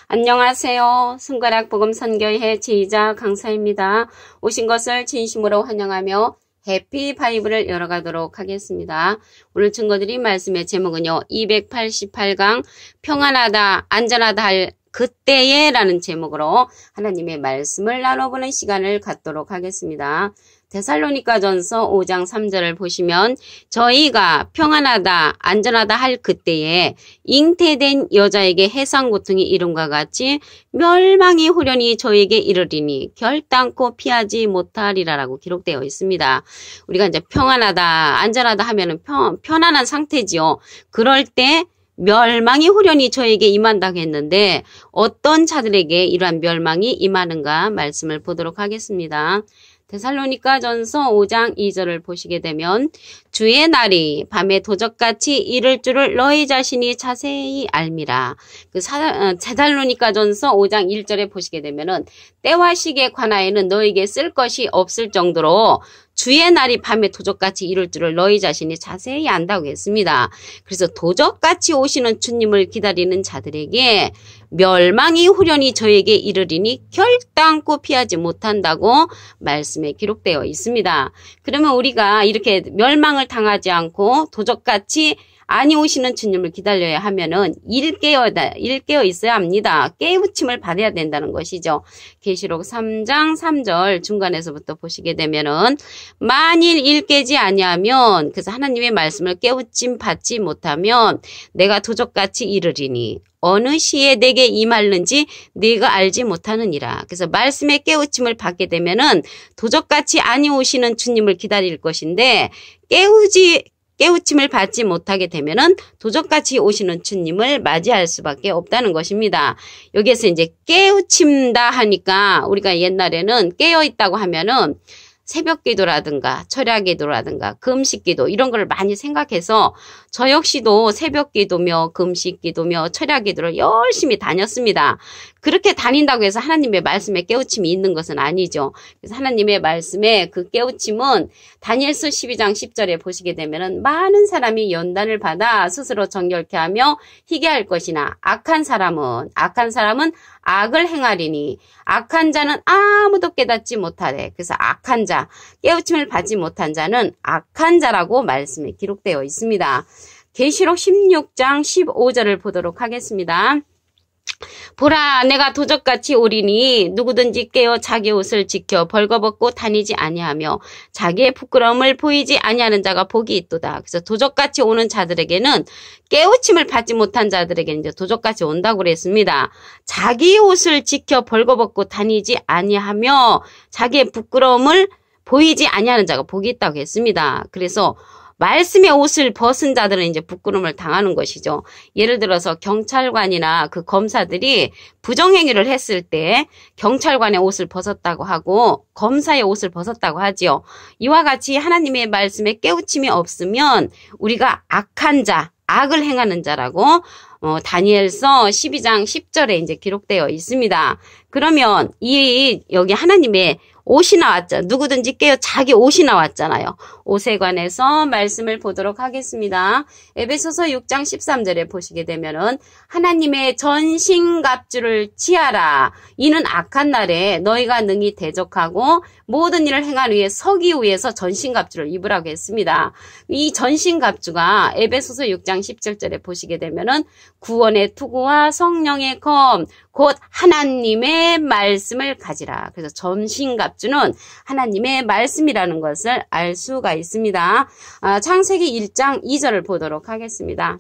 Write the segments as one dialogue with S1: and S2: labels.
S1: 안녕하세요. 손가락 복음 선교회 지휘자 강사입니다. 오신 것을 진심으로 환영하며 해피 바이블을 열어가도록 하겠습니다. 오늘 증거드린 말씀의 제목은요. 288강 평안하다 안전하다 할 그때에 라는 제목으로 하나님의 말씀을 나눠보는 시간을 갖도록 하겠습니다. 데살로니가전서 5장 3절을 보시면 저희가 평안하다 안전하다 할 그때에 잉태된 여자에게 해상 고통이 이름과 같이 멸망이 후련히 저에게 이르리니 결단코 피하지 못하리라라고 기록되어 있습니다. 우리가 이제 평안하다 안전하다 하면은 편안한 상태지요. 그럴 때 멸망이 후련히 저에게 임한다고 했는데 어떤 자들에게 이러한 멸망이 임하는가 말씀을 보도록 하겠습니다. 데살로니가전서 5장 2절을 보시게 되면 주의 날이 밤에 도적같이 이를 줄을 너희 자신이 자세히 알미라. 데살로니가전서 5장 1절에 보시게 되면은 때와 시기에 관하여는 너에게 쓸 것이 없을 정도로 주의 날이 밤에 도적같이 이룰 줄을 너희 자신이 자세히 안다고 했습니다. 그래서 도적같이 오시는 주님을 기다리는 자들에게 멸망이 후련히 저에게 이르리니 결단코 피하지 못한다고 말씀에 기록되어 있습니다. 그러면 우리가 이렇게 멸망을 당하지 않고 도적같이 아니 오시는 주님을 기다려야 하면은 일깨어 있어야 합니다. 깨우침을 받아야 된다는 것이죠. 계시록 3장 3절 중간에서부터 보시게 되면은 만일 일깨지 아니하면 그래서 하나님의 말씀을 깨우침 받지 못하면 내가 도적같이 이르리니 어느 시에 내게 임할는지 네가 알지 못하느니라. 그래서 말씀의 깨우침을 받게 되면은 도적같이 아니 오시는 주님을 기다릴 것인데 깨우침을 받지 못하게 되면은 도적같이 오시는 주님을 맞이할 수밖에 없다는 것입니다. 여기에서 이제 깨우침다 하니까 우리가 옛날에는 깨어 있다고 하면은 새벽 기도라든가 철야 기도라든가 금식 기도 이런 걸 많이 생각해서 저 역시도 새벽 기도며 금식 기도며 철야 기도를 열심히 다녔습니다. 그렇게 다닌다고 해서 하나님의 말씀에 깨우침이 있는 것은 아니죠. 그래서 하나님의 말씀에 그 깨우침은 다니엘서 12장 10절에 보시게 되면은 많은 사람이 연단을 받아 스스로 정결케 하며 희게 할 것이나 악한 사람은 악을 행하리니 악한 자는 아무도 깨닫지 못하래. 그래서 악한 자, 깨우침을 받지 못한 자는 악한 자라고 말씀에 기록되어 있습니다. 계시록 16장 15절을 보도록 하겠습니다. 보라 내가 도적같이 오리니 누구든지 깨어 자기 옷을 지켜 벌거벗고 다니지 아니하며 자기의 부끄러움을 보이지 아니하는 자가 복이 있도다. 그래서 도적같이 오는 자들에게는 깨우침을 받지 못한 자들에게는 이제 도적같이 온다고 그랬습니다. 자기 옷을 지켜 벌거벗고 다니지 아니하며 자기의 부끄러움을 보이지 아니하는 자가 복이 있다고 했습니다. 그래서 말씀의 옷을 벗은 자들은 이제 부끄러움을 당하는 것이죠. 예를 들어서 경찰관이나 그 검사들이 부정행위를 했을 때 경찰관의 옷을 벗었다고 하고 검사의 옷을 벗었다고 하지요. 이와 같이 하나님의 말씀에 깨우침이 없으면 우리가 악한 자, 악을 행하는 자라고 다니엘서 12장 10절에 이제 기록되어 있습니다. 그러면 여기 하나님의 옷이 나왔잖아요. 누구든지 깨어 자기 옷이 나왔잖아요. 옷에 관해서 말씀을 보도록 하겠습니다. 에베소서 6장 13절에 보시게 되면은 하나님의 전신갑주를 취하라. 이는 악한 날에 너희가 능히 대적하고 모든 일을 행하기 위해 서기 위해서 전신갑주를 입으라고 했습니다. 이 전신갑주가 에베소서 6장 17절에 보시게 되면은 구원의 투구와 성령의 검 곧 하나님의 말씀을 가지라. 그래서 전신갑주는 하나님의 말씀이라는 것을 알 수가 있습니다. 창세기 1장 2절을 보도록 하겠습니다.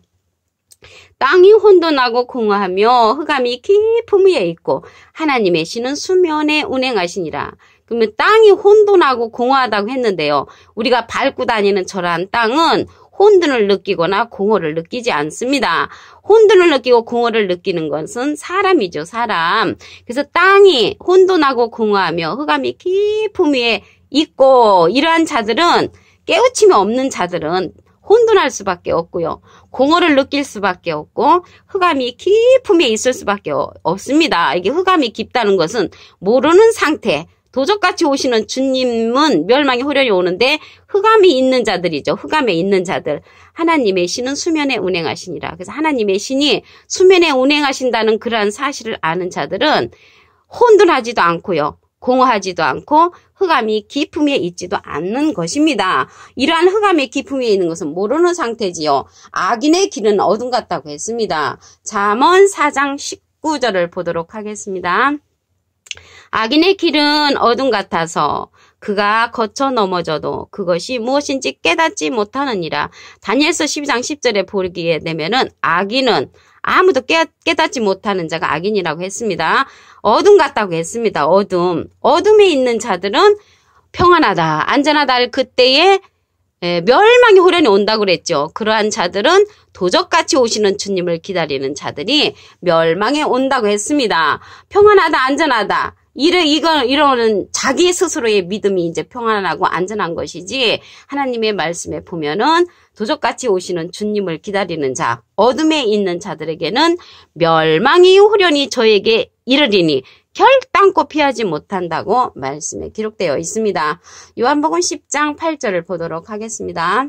S1: 땅이 혼돈하고 공허하며 흑암이 깊음 위에 있고 하나님의 신은 수면에 운행하시니라. 그러면 땅이 혼돈하고 공허하다고 했는데요. 우리가 밟고 다니는 저러한 땅은 혼돈을 느끼거나 공허를 느끼지 않습니다. 혼돈을 느끼고 공허를 느끼는 것은 사람이죠, 사람. 그래서 땅이 혼돈하고 공허하며 흑암이 깊음 위에 있고 이러한 자들은 깨우침이 없는 자들은 혼돈할 수밖에 없고요. 공허를 느낄 수밖에 없고 흑암이 깊음에 있을 수밖에 없습니다. 이게 흑암이 깊다는 것은 모르는 상태, 도적같이 오시는 주님은 멸망의 호련이 오는데 흑암이 있는 자들이죠. 흑암에 있는 자들. 하나님의 신은 수면에 운행하시니라. 그래서 하나님의 신이 수면에 운행하신다는 그러한 사실을 아는 자들은 혼돈하지도 않고요. 공허하지도 않고 흑암이 깊음에 있지도 않는 것입니다. 이러한 흑암의 깊음에 있는 것은 모르는 상태지요. 악인의 길은 어둠 같다고 했습니다. 잠언 4장 19절을 보도록 하겠습니다. 악인의 길은 어둠 같아서 그가 거쳐 넘어져도 그것이 무엇인지 깨닫지 못하느니라. 다니엘서 12장 10절에 보기에 되면은 악인은 아무도 깨닫지 못하는 자가 악인이라고 했습니다. 어둠 같다고 했습니다. 어둠에 있는 자들은 평안하다, 안전하다 할 그때에 멸망의 호련이 온다고 그랬죠. 그러한 자들은 도적같이 오시는 주님을 기다리는 자들이 멸망에 온다고 했습니다. 평안하다, 안전하다. 이거는 자기 스스로의 믿음이 이제 평안하고 안전한 것이지, 하나님의 말씀에 보면은 도적같이 오시는 주님을 기다리는 자, 어둠에 있는 자들에게는 멸망의 후련이 저에게 이르리니 결단코 피하지 못한다고 말씀에 기록되어 있습니다. 요한복음 10장 8절을 보도록 하겠습니다.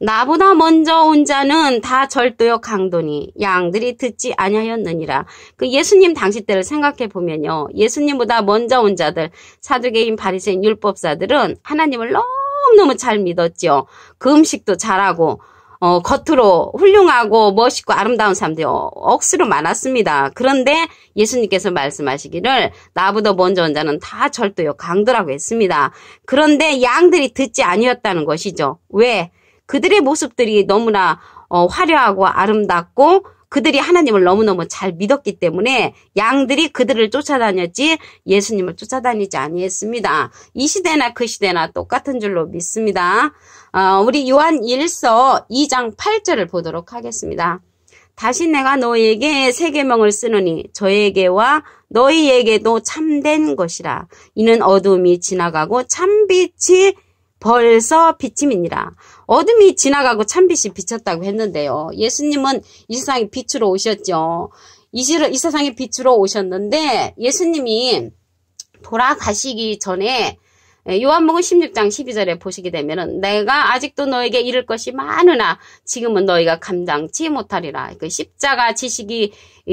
S1: 나보다 먼저 온 자는 다 절도요 강도니 양들이 듣지 아니하였느니라. 그 예수님 당시 때를 생각해 보면요, 예수님보다 먼저 온 자들, 사두개인, 바리새인, 율법사들은 하나님을 너무너무 잘 믿었죠. 그 음식도 잘하고 겉으로 훌륭하고 멋있고 아름다운 사람들이 억수로 많았습니다. 그런데 예수님께서 말씀하시기를 나보다 먼저 온 자는 다 절도요 강도라고 했습니다. 그런데 양들이 듣지 아니었다는 것이죠. 왜? 그들의 모습들이 너무나 화려하고 아름답고 그들이 하나님을 너무너무 잘 믿었기 때문에 양들이 그들을 쫓아다녔지 예수님을 쫓아다니지 아니했습니다. 이 시대나 그 시대나 똑같은 줄로 믿습니다. 우리 요한 1서 2장 8절을 보도록 하겠습니다. 다시 내가 너희에게 새 계명을 쓰느니 저에게와 너희에게도 참된 것이라. 이는 어둠이 지나가고 참빛이 벌써 비침이니라. 어둠이 지나가고 참빛이 비쳤다고 했는데요. 예수님은 이 세상에 빛으로 오셨죠. 이 세상에 빛으로 오셨는데 예수님이 돌아가시기 전에 요한복음 16장 12절에 보시게 되면은 내가 아직도 너에게 이를 것이 많으나 지금은 너희가 감당치 못하리라. 그 십자가 지시기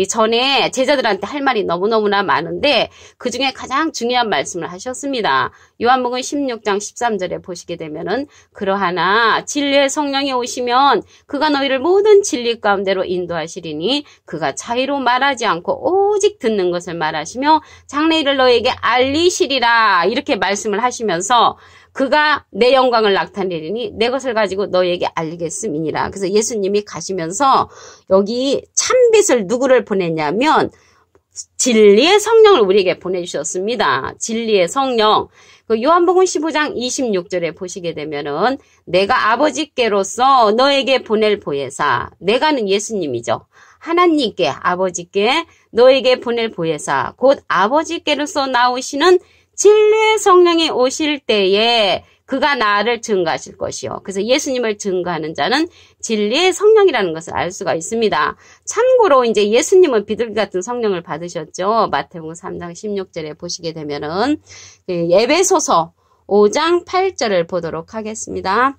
S1: 전에 제자들한테 할 말이 너무너무나 많은데 그 중에 가장 중요한 말씀을 하셨습니다. 요한복음 16장 13절에 보시게 되면은 그러하나 진리의 성령이 오시면 그가 너희를 모든 진리 가운데로 인도하시리니 그가 자의로 말하지 않고 오직 듣는 것을 말하시며 장래일을 너희에게 알리시리라. 이렇게 말씀을 하시면서 그가 내 영광을 나타내리니 내 것을 가지고 너희에게 알리겠음이니라. 그래서 예수님이 가시면서 여기 참빛을 누구를 보냈냐면 진리의 성령을 우리에게 보내주셨습니다. 진리의 성령. 그 요한복음 15장 26절에 보시게 되면은 내가 아버지께로서 너에게 보낼 보혜사. 내가는 예수님이죠. 하나님께, 아버지께 너에게 보낼 보혜사. 곧 아버지께로서 나오시는 진리의 성령이 오실 때에 그가 나를 증거하실 것이요. 그래서 예수님을 증거하는 자는 진리의 성령이라는 것을 알 수가 있습니다. 참고로 이제 예수님은 비둘기 같은 성령을 받으셨죠. 마태복음 3장 16절에 보시게 되면은 에베소서 5장 8절을 보도록 하겠습니다.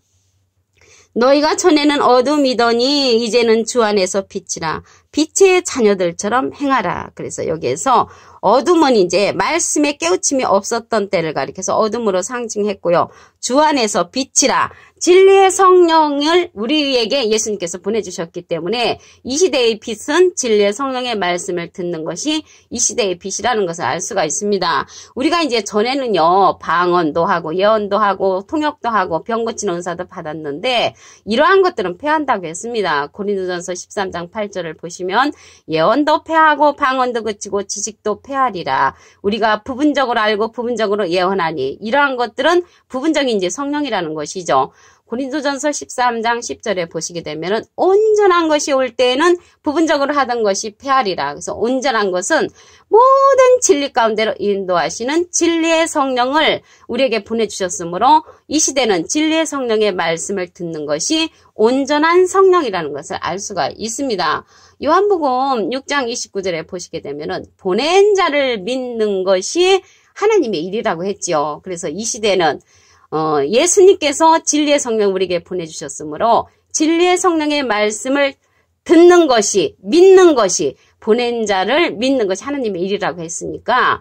S1: 너희가 전에는 어둠이더니 이제는 주 안에서 빛이라. 빛의 자녀들처럼 행하라. 그래서 여기에서 어둠은 이제 말씀의 깨우침이 없었던 때를 가리켜서 어둠으로 상징했고요. 주 안에서 빛이라. 진리의 성령을 우리에게 예수님께서 보내주셨기 때문에 이 시대의 빛은 진리의 성령의 말씀을 듣는 것이 이 시대의 빛이라는 것을 알 수가 있습니다. 우리가 이제 전에는요, 방언도 하고 예언도 하고 통역도 하고 병 고치는 은사도 받았는데 이러한 것들은 폐한다고 했습니다. 고린도전서 13장 8절을 보시면 예언도 폐하고 방언도 그치고 지식도 폐하리라. 우리가 부분적으로 알고 부분적으로 예언하니 이러한 것들은 부분적인 이제 성령이라는 것이죠. 고린도전서 13장 10절에 보시게 되면은 온전한 것이 올 때에는 부분적으로 하던 것이 폐하리라. 그래서 온전한 것은 모든 진리 가운데로 인도하시는 진리의 성령을 우리에게 보내주셨으므로 이 시대는 진리의 성령의 말씀을 듣는 것이 온전한 성령이라는 것을 알 수가 있습니다. 요한복음 6장 29절에 보시게 되면은 보낸 자를 믿는 것이 하나님의 일이라고 했지요. 그래서 이 시대는 예수님께서 진리의 성령 우리에게 보내주셨으므로 진리의 성령의 말씀을 듣는 것이, 믿는 것이, 보낸 자를 믿는 것이 하나님의 일이라고 했으니까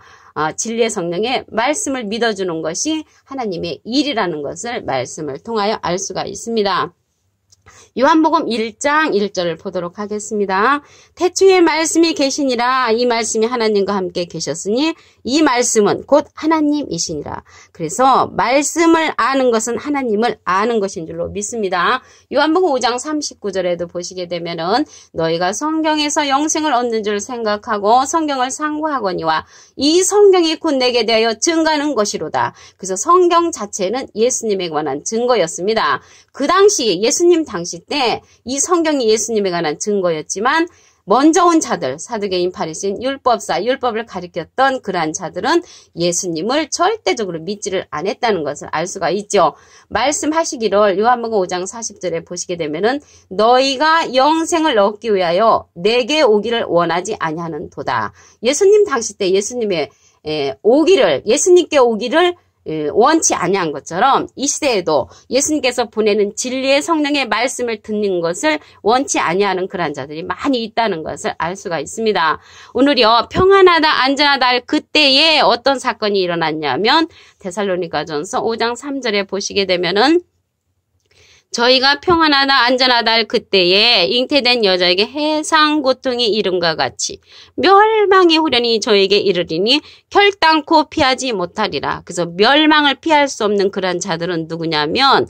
S1: 진리의 성령의 말씀을 믿어주는 것이 하나님의 일이라는 것을 말씀을 통하여 알 수가 있습니다. 요한복음 1장 1절을 보도록 하겠습니다. 태초에 말씀이 계시니라. 이 말씀이 하나님과 함께 계셨으니 이 말씀은 곧 하나님이시니라. 그래서 말씀을 아는 것은 하나님을 아는 것인 줄로 믿습니다. 요한복음 5장 39절에도 보시게 되면은 너희가 성경에서 영생을 얻는 줄 생각하고 성경을 상고하거니와 이 성경이 곧 내게 대하여 증거하는 것이로다. 그래서 성경 자체는 예수님에 관한 증거였습니다. 그 당시 예수님 당시 때 이 성경이 예수님에 관한 증거였지만 먼저 온 자들, 사두개인, 바리새인, 율법사, 율법을 가리켰던 그러한 자들은 예수님을 절대적으로 믿지를 않았다는 것을 알 수가 있죠. 말씀하시기를 요한복음 5장 40절에 보시게 되면은 너희가 영생을 얻기 위하여 내게 오기를 원하지 아니하는 도다. 예수님 당시 때 예수님의 예수님께 오기를 원치 아니한 것처럼 이 시대에도 예수님께서 보내는 진리의 성령의 말씀을 듣는 것을 원치 아니하는 그런 자들이 많이 있다는 것을 알 수가 있습니다. 오늘요 평안하다 안전하다 할 그때에 어떤 사건이 일어났냐면 데살로니가전서 5장 3절에 보시게 되면은 저희가 평안하다 안전하다 할 그때에 잉태된 여자에게 해상 고통이 이름과 같이 멸망의 후련이 저에게 이르리니 결단코 피하지 못하리라. 그래서 멸망을 피할 수 없는 그런 자들은 누구냐면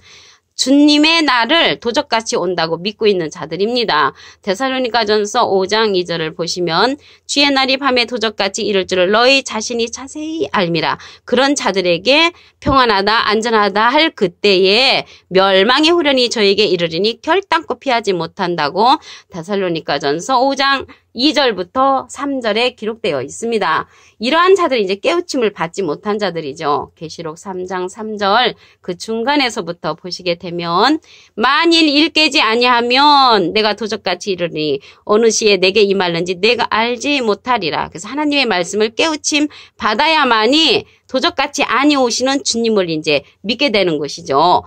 S1: 주님의 날을 도적같이 온다고 믿고 있는 자들입니다. 데살로니가전서 5장 2절을 보시면 주의 날이 밤에 도적같이 이를 줄을 너희 자신이 자세히 알미라. 그런 자들에게 평안하다 안전하다 할 그때에 멸망의 후련이 저에게 이르리니 결단코 피하지 못한다고 데살로니가전서 5장 2절부터 3절에 기록되어 있습니다. 이러한 자들이 이제 깨우침을 받지 못한 자들이죠. 계시록 3장 3절 그 중간에서부터 보시게 되면 만일 일 깨지 아니하면 내가 도적같이 이르니 어느 시에 내게 임할는지 내가 알지 못하리라. 그래서 하나님의 말씀을 깨우침 받아야만이 도적같이 아니오시는 주님을 이제 믿게 되는 것이죠.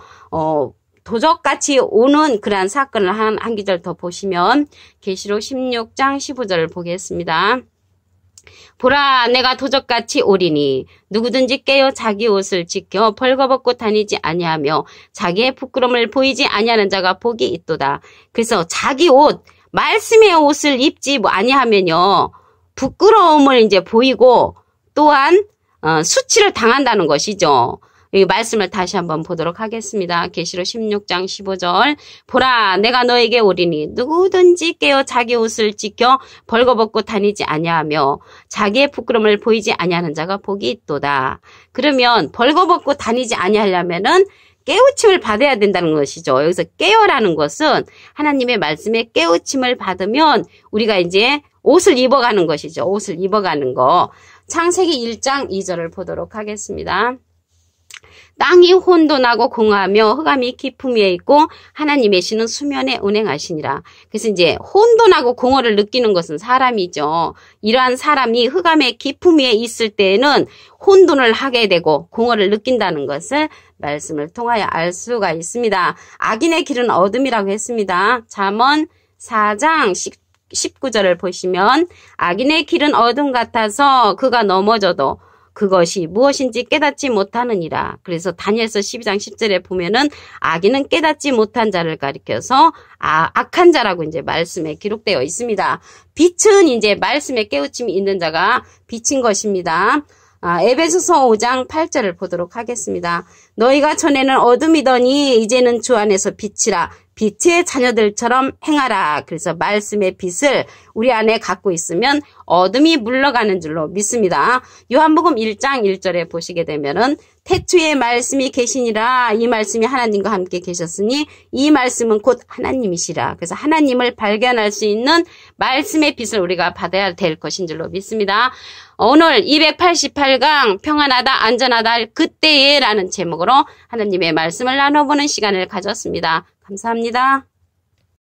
S1: 도적같이 오는 그러한 사건을 한 기절 더 보시면 계시록 16장 15절을 보겠습니다. 보라 내가 도적같이 오리니 누구든지 깨어 자기 옷을 지켜 벌거벗고 다니지 아니하며 자기의 부끄러움을 보이지 아니하는 자가 복이 있도다. 그래서 자기 옷 말씀의 옷을 입지 아니하면요 부끄러움을 이제 보이고 또한 수치를 당한다는 것이죠. 이 말씀을 다시 한번 보도록 하겠습니다. 계시록 16장 15절 보라 내가 너에게 오리니 누구든지 깨어 자기 옷을 지켜 벌거벗고 다니지 아니하며 자기의 부끄러움을 보이지 아니하는 자가 복이 있도다. 그러면 벌거벗고 다니지 아니하려면은 깨우침을 받아야 된다는 것이죠. 여기서 깨어라는 것은 하나님의 말씀에 깨우침을 받으면 우리가 이제 옷을 입어가는 것이죠. 옷을 입어가는 거. 창세기 1장 2절을 보도록 하겠습니다. 땅이 혼돈하고 공허하며 흑암이 깊음 위에 있고 하나님의 신은 수면에 운행하시니라. 그래서 이제 혼돈하고 공허를 느끼는 것은 사람이죠. 이러한 사람이 흑암의 깊음 위에 있을 때에는 혼돈을 하게 되고 공허를 느낀다는 것을 말씀을 통하여 알 수가 있습니다. 악인의 길은 어둠이라고 했습니다. 잠언 4장 19절을 보시면 악인의 길은 어둠 같아서 그가 넘어져도 그것이 무엇인지 깨닫지 못하느니라. 그래서 다니엘서 12장 10절에 보면은 악인은 깨닫지 못한 자를 가리켜서 악한 자라고 이제 말씀에 기록되어 있습니다. 빛은 이제 말씀에 깨우침이 있는 자가 빛인 것입니다. 에베소서 5장 8절을 보도록 하겠습니다. 너희가 전에는 어둠이더니 이제는 주 안에서 빛이라. 빛의 자녀들처럼 행하라. 그래서 말씀의 빛을 우리 안에 갖고 있으면 어둠이 물러가는 줄로 믿습니다. 요한복음 1장 1절에 보시게 되면은 태초에 말씀이 계시니라. 이 말씀이 하나님과 함께 계셨으니 이 말씀은 곧 하나님이시라. 그래서 하나님을 발견할 수 있는 말씀의 빛을 우리가 받아야 될 것인 줄로 믿습니다. 오늘 288강 평안하다 안전하다 그때에 라는 제목으로 하나님의 말씀을 나눠보는 시간을 가졌습니다. 감사합니다.